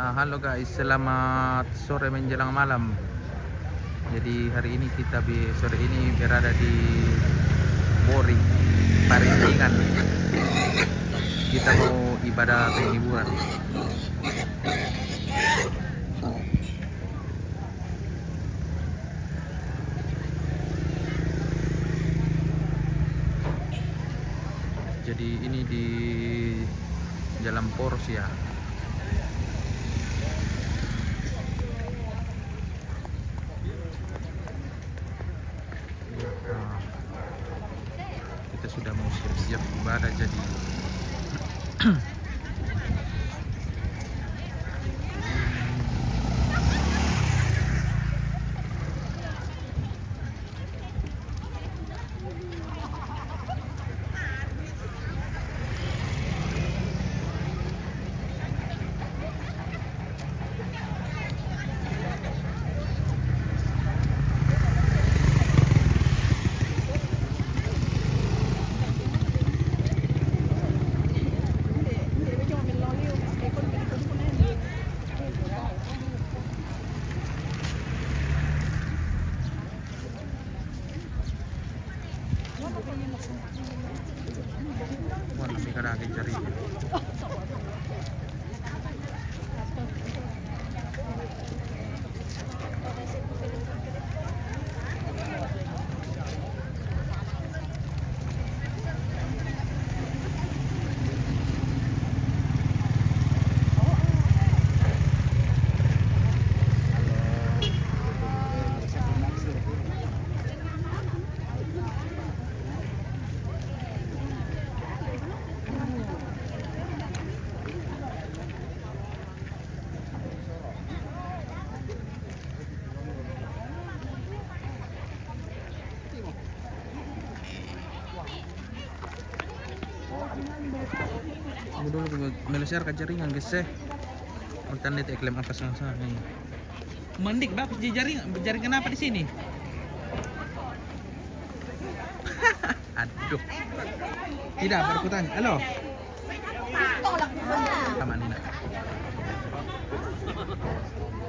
Halo guys, selamat sore menjelang malam. Jadi hari ini sore ini berada di Boring, Parintingan. Kita mau ibadah penghiburan. Jadi ini di Jalan Porsia. Kita sudah mau siap-siap ibadah jadi wah, kami kadang cari. Aku dulu melasar ke jaringan guys Makan itu iklim apa sana nih. Mandik bagus di jaringan apa di sini? Aduh. Tidak, baru ku tanya. Halo. Sama Nina.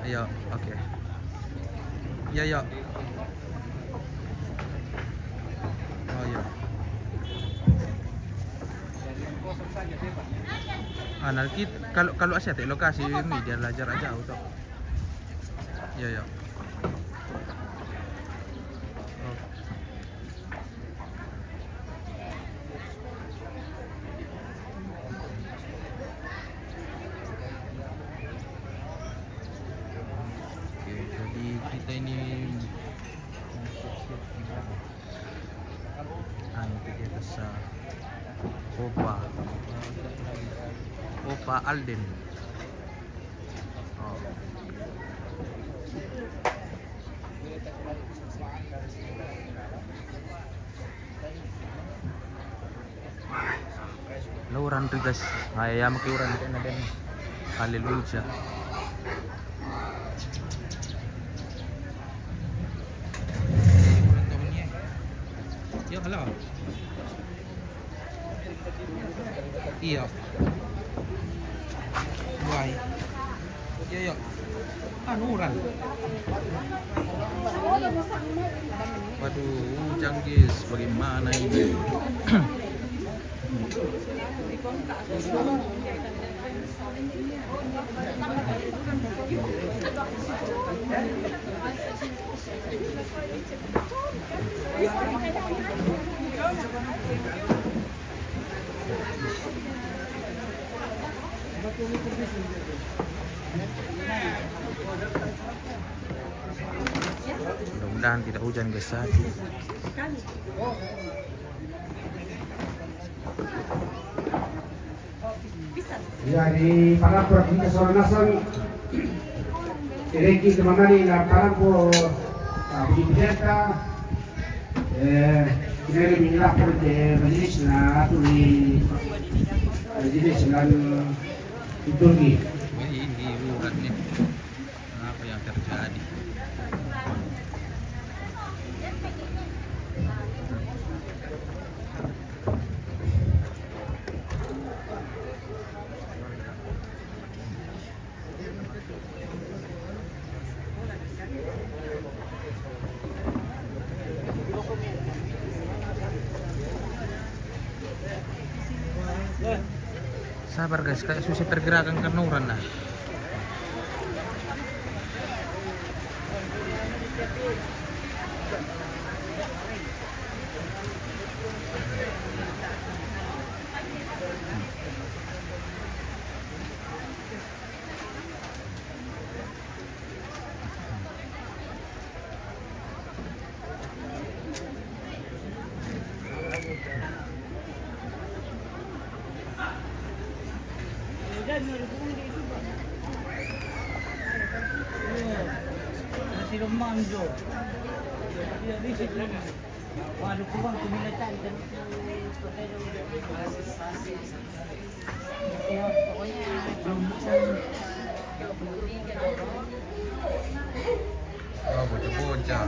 Ayo, oke. Ya, yuk. Oh, iya. Nanti kalau asyik lokasi ini dia belajar aja auto. Ya ya. Oke, jadi kita ini nanti kita Opa Alden. Oh. Lauran tugas. Ayam kiuran din na din. Hallelujah. Yo, halo. Iya. Why? Yo. Anuran. Waduh, Janggis, bagaimana ini? Mudah-mudahan tidak hujan guys. Ya, di para provinsi Sornasan Ireki teman-teman na parang po Bidenta kinari minila po majelis na ato ni majelis ng Turki. Ini uratnya. Apa yang terjadi? Sabar guys, kayak susah pergerakan kanuran nah. Si Romando. Dia visit lagi. Waduh, kurang kemilatan dan Oh, bocah-bocah.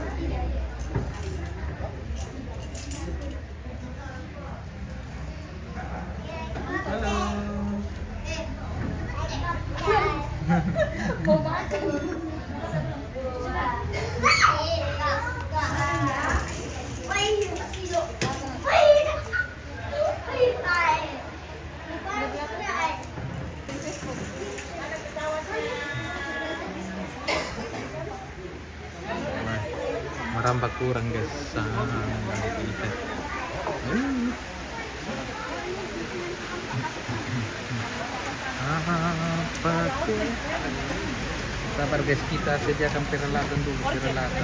Merambak kurang guys. Sabar guys, kita sediakan peralatan dulu, peralatan.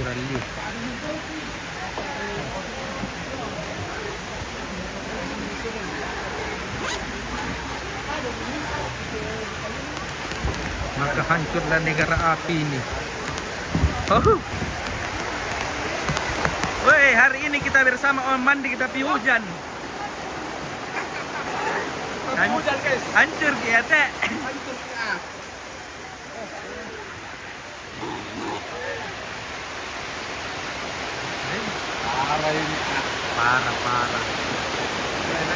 Rally. Maka hancurlah negara api ini. Oh. Woi, hari ini kita bersama Om Mandi, kita pi hujan. Hujan guys. Hancur ya, Teh. Hancur ya. Parah ini. Parah.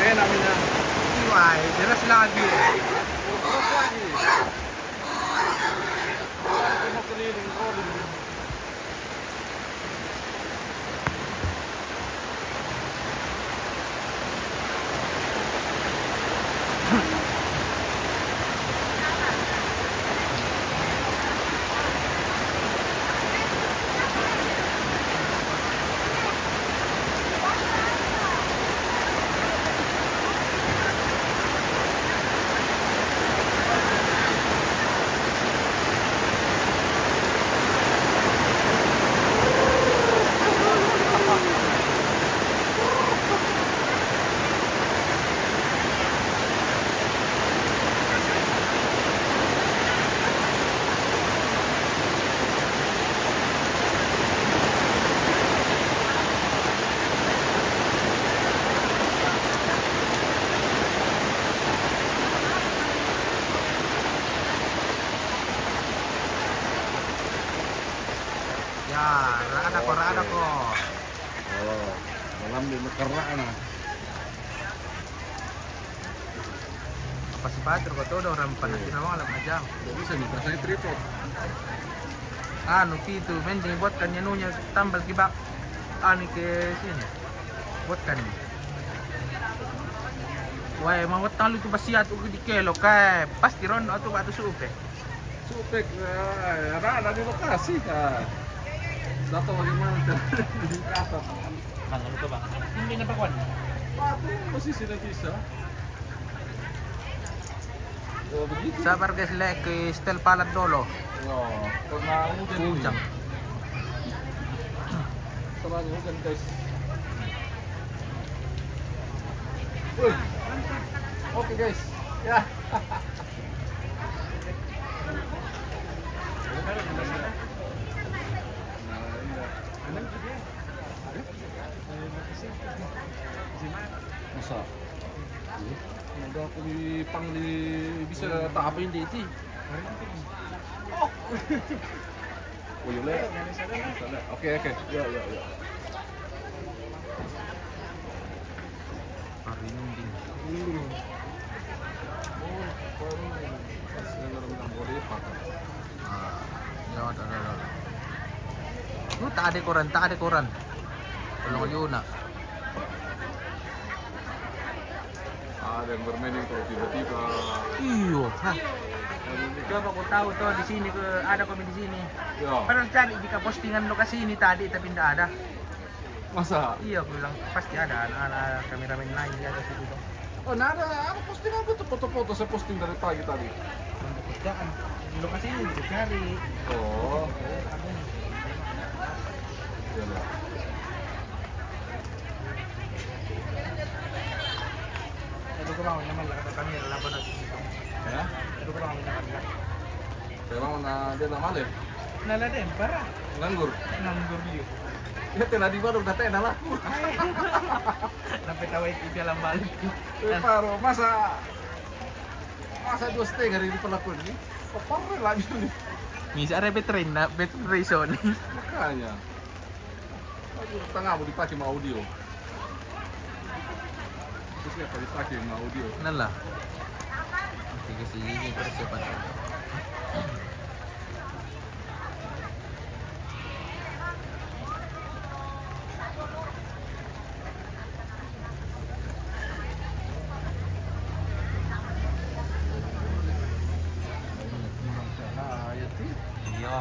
Enak namanya. Wah, jelas lagi. Ya, rada ko. Oh, malam di Mekerak nah. Apa si Patrick ko todo orang panas na mga alam Tidak bisa nih, rasanya tripod. Ano Pito, mending buat kan nunya tambal kibak. Ani ke sini. Buat kan. Wah, mawat talo tu basiat ugi di kelo kay pasti ron atau batu supe. Supek, rada di lokasi kan. Dato bagaimana di atas. Bang, ano to bang? Hindi na pakwan. Pati masih sila bisa. Oh, begitu. Sabar guys, ke stel palat dolo. Oh, karena hujan ini. Hujan. Setelah hujan guys. Wih. Oke guys. Ya. Masa? Udah aku bisa tak apa ini itu. Oh, yole. Oke. Ya. tak ada koran. Tolong yun na. Ada yang bermain kalau tiba-tiba. Iyo, ha. Coba ko tahu tuh di sini ada kami di sini. Ya, Padahal cari jika postingan lokasi ini tadi tapi tidak ada. masa? Iya, aku bilang pasti ada anak kameramen lain di atas itu. Oh, nah ada posting apa tuh foto-foto saya posting dari pagi tadi. Untuk kerjaan lokasi ini bisa cari. Oh, ya lah. Itu ko lang naman lang kami laban na dito. Ya, Itu ko lang naman lang. memang dia nama deh. Nala din para Nganggur. nang review. Ya tena di baru data enak lah. Sampai tahu itu jalan balik. Paro, masa dua setengah hari diperlakukan ini? Kok parah lagi nih? Misa ada veteran na veteran. Makanya. Aduh, tengah mau dipakai sama audio. Terus ya dipakai sama audio. Nala. Oke, kasi ini persiapan. Nah, ya sih. Iya.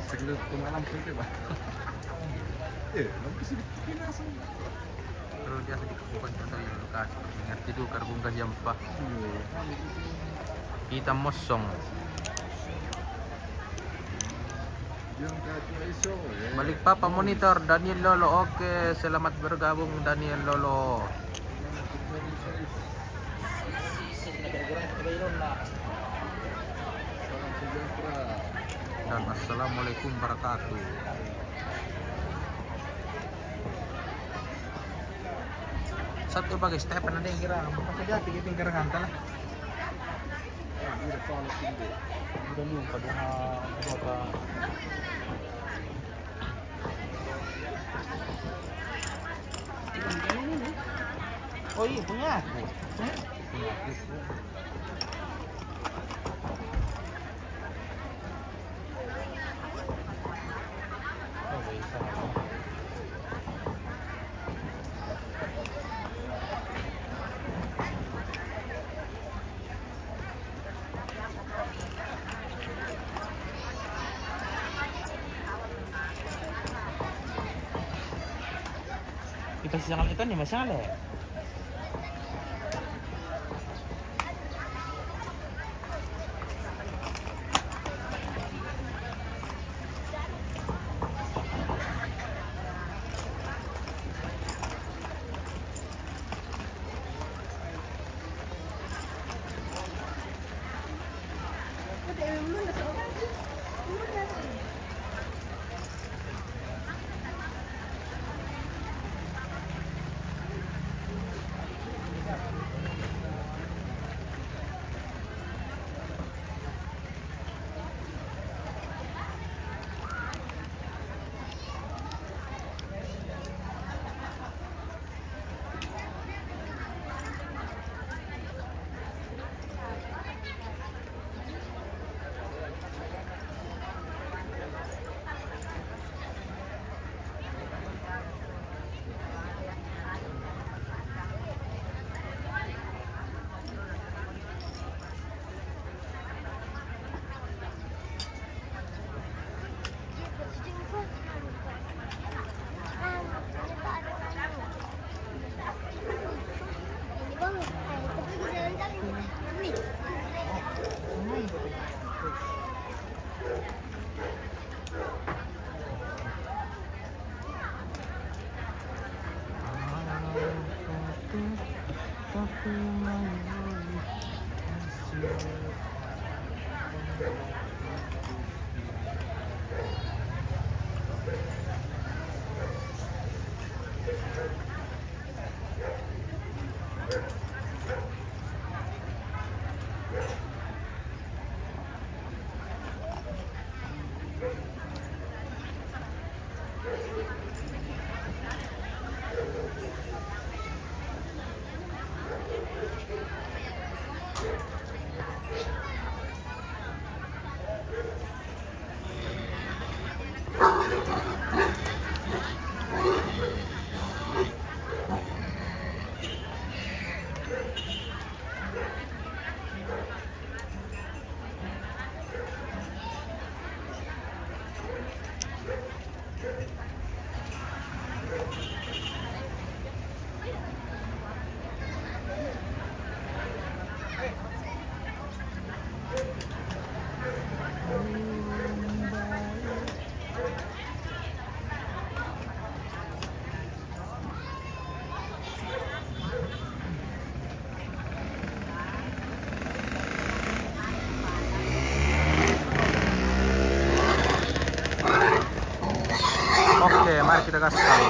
Segelit pemalam sih, Pak. Nanti sih langsung. Pero biasa dikukukan ko sa iyo lukas. Ngerti do kargong kasyam pa. Kita mosong. Yang kacau iso, ya. Balik pa monitor Daniel Lolo. Oke, selamat bergabung Daniel Lolo. Salam sejahtera. Dan assalamualaikum warahmatullahi wabarakatuh. Satu bagai Stephen ada yang kira apa saja tiga tingkir kantor lah. Udah panas ini. Udah lupa dua apa. Oh iya punya aku. Punya aku. Oh bisa. Kita sisakan itu nih masalah ya. Oke, mari kita kasih tahu.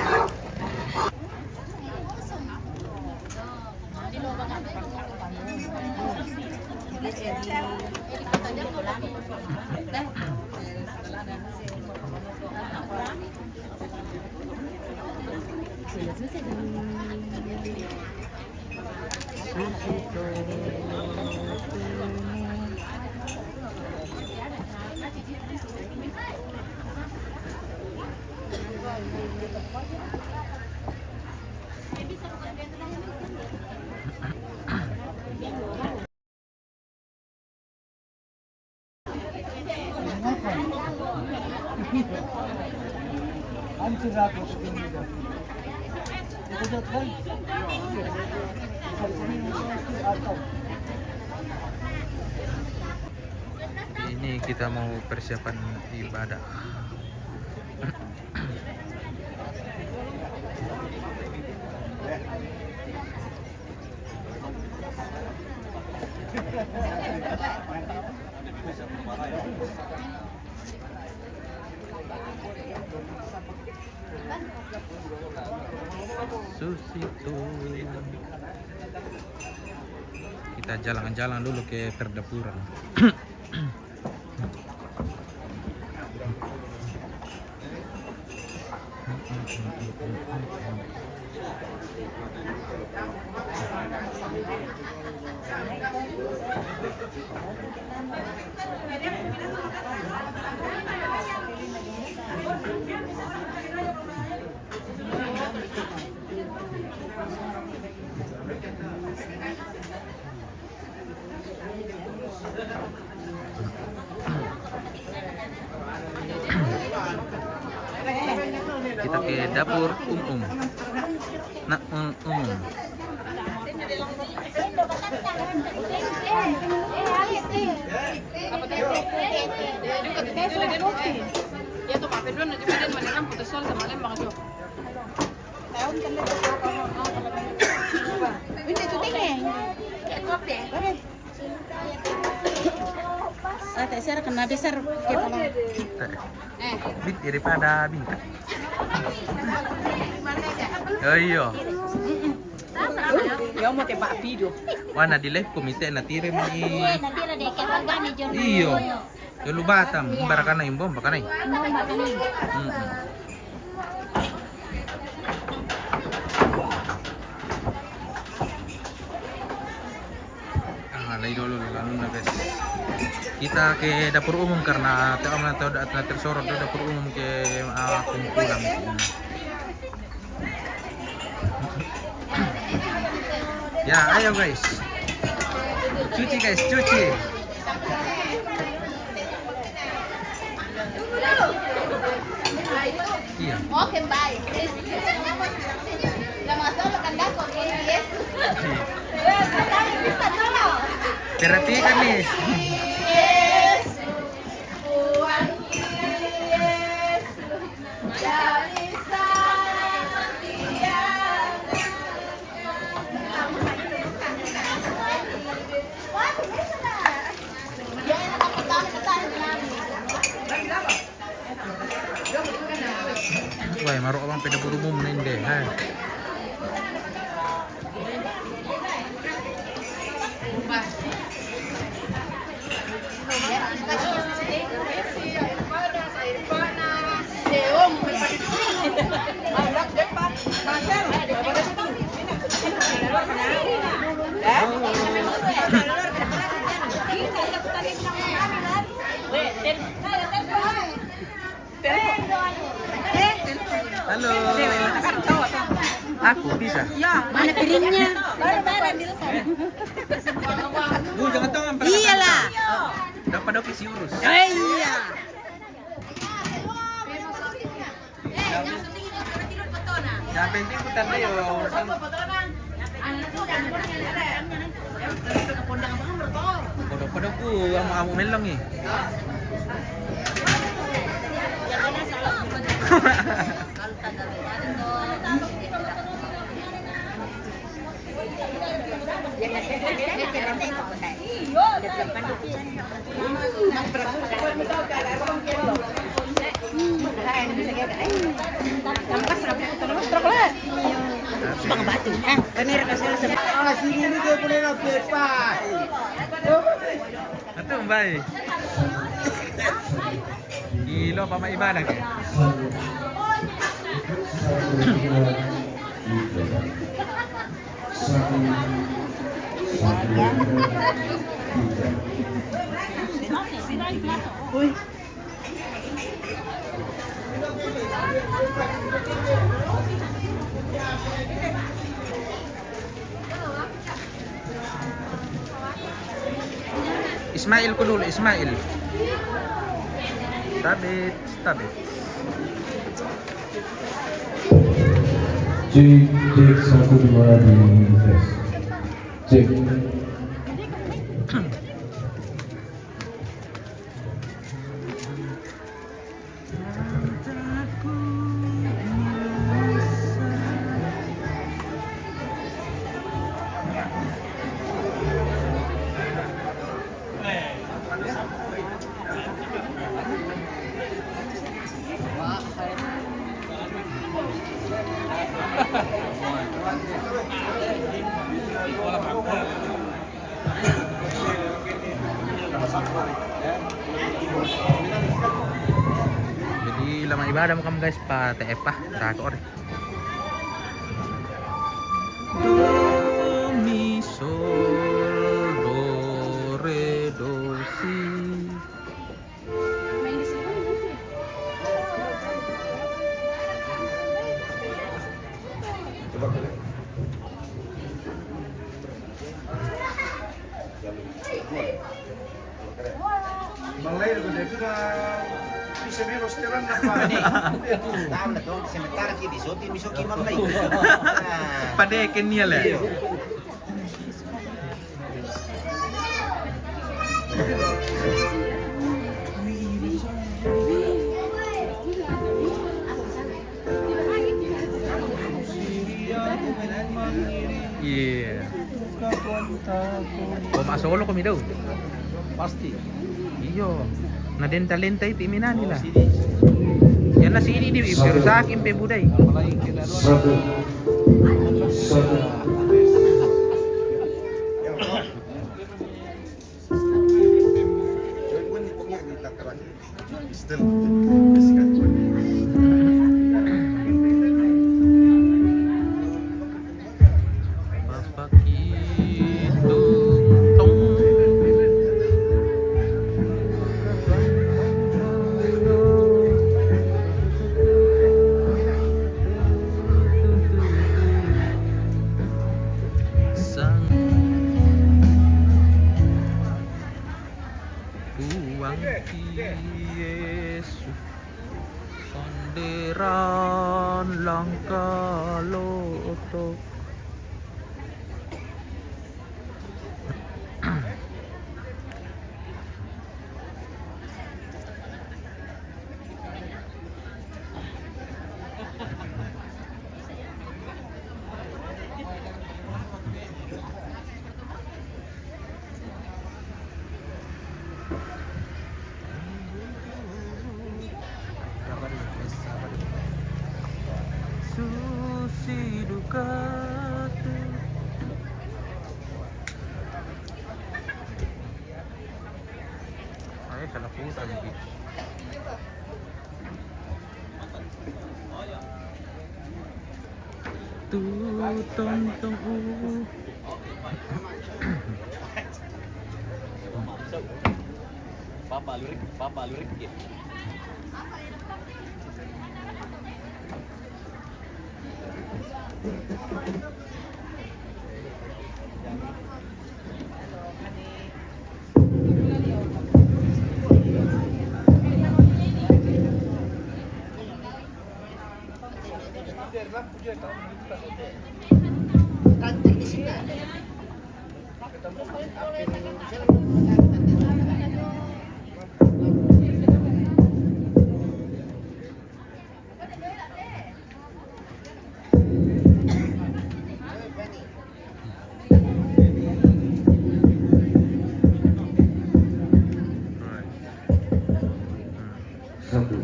Ini kita mau persiapan ibadah. Susito. Kita jalan-jalan dulu ke perdapuran. Kita ke dapur umum. Nah, umum. Ya tuh kafe dulu nanti kemudian menerang putus sol sama lembang tuh. Tahun kan ini tuh tinggi. Ya kopi. Ate sir kena besar ke pala. Bit daripada bintang. Oh iya. Ya mau tebak video. Wana di live komite na tire ni. Natira deh kayak organi jono. Iyo. Yo lu batam, barakan na imbom baka na. Lay dulu na guys. Kita ke dapur umum karena tahu na tahu dat na tersorot do dapur umum ke kumpulan. Ya, ayo guys. Cuci guys, cuci. Iya. Oke, bye. La masalah kan dah kok yes. Bisa dulu. Perhatikan nih. Yes. Tuhan yes. Dari sana dia. Wah, bisa dah. Ya, Wah, marok abang pada buru umum nende. Hai. Halo. Aku bisa. Mana piringnya? Bareng-bareng di depan. Bu, jangan tangan. Iyalah. Dapat dok isi urus. Iya. Yang penting putar deh urusan. Kodok-kodokku sama kamu melong nih. Ito, mbay. Gilo pa maibalag eh. Ismail ko dulu, Ismail. Tabit, tabit. Cek 1 2 di tes. Cek. Jadi lama ibadah mo kam guys pa TF pa dako rin. Do mi sol do re do si. Main di sini. Malay ko dito na bisa biro setelan na pa. Tahu na to, sementara kini soti misoki mamlay. Padekin niya le. Yeah. Masolo kami daw. Pasti. Iyo. Nadenta-lenta iti mina nila. Yan na si ini di pero sa akin pe buday. Malay kinalo. 1 Yesus sanderan langkah loto. Susi Ducati. Ay, salah puta lagi. Tong. Papa lurik gitu. Satu,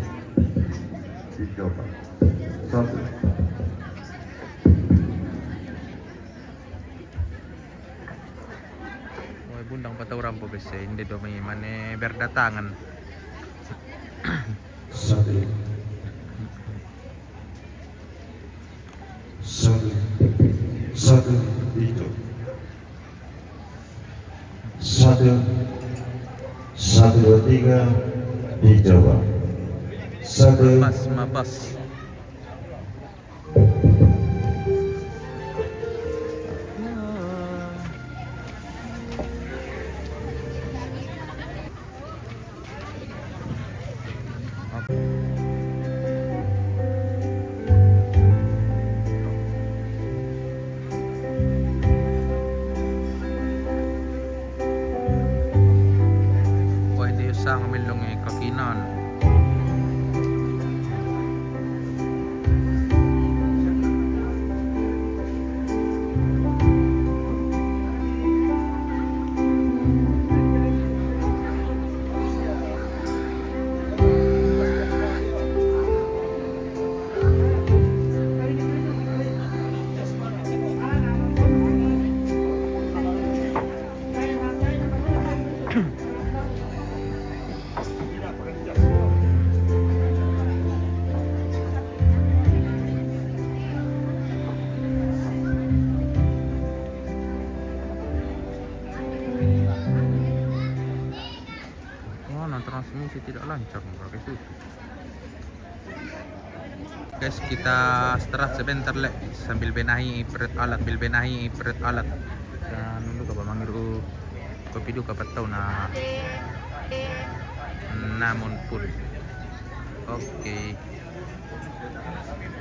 tiga, Pak. Satu. orang po guys hindi do may mane berdatangan. Satu. Satu. Satu. Itu. Satu. 1, 2, 3. Dicoba. Satu. Mabas. Pwede yung sa kamilong kakinan. Transmisi tidak lancar pakai susu. Guys, kita istirahat sebentar le sambil benahi ibarat alat dan nunggu ka mangiru kopidu ka pataw na namon full. Okay.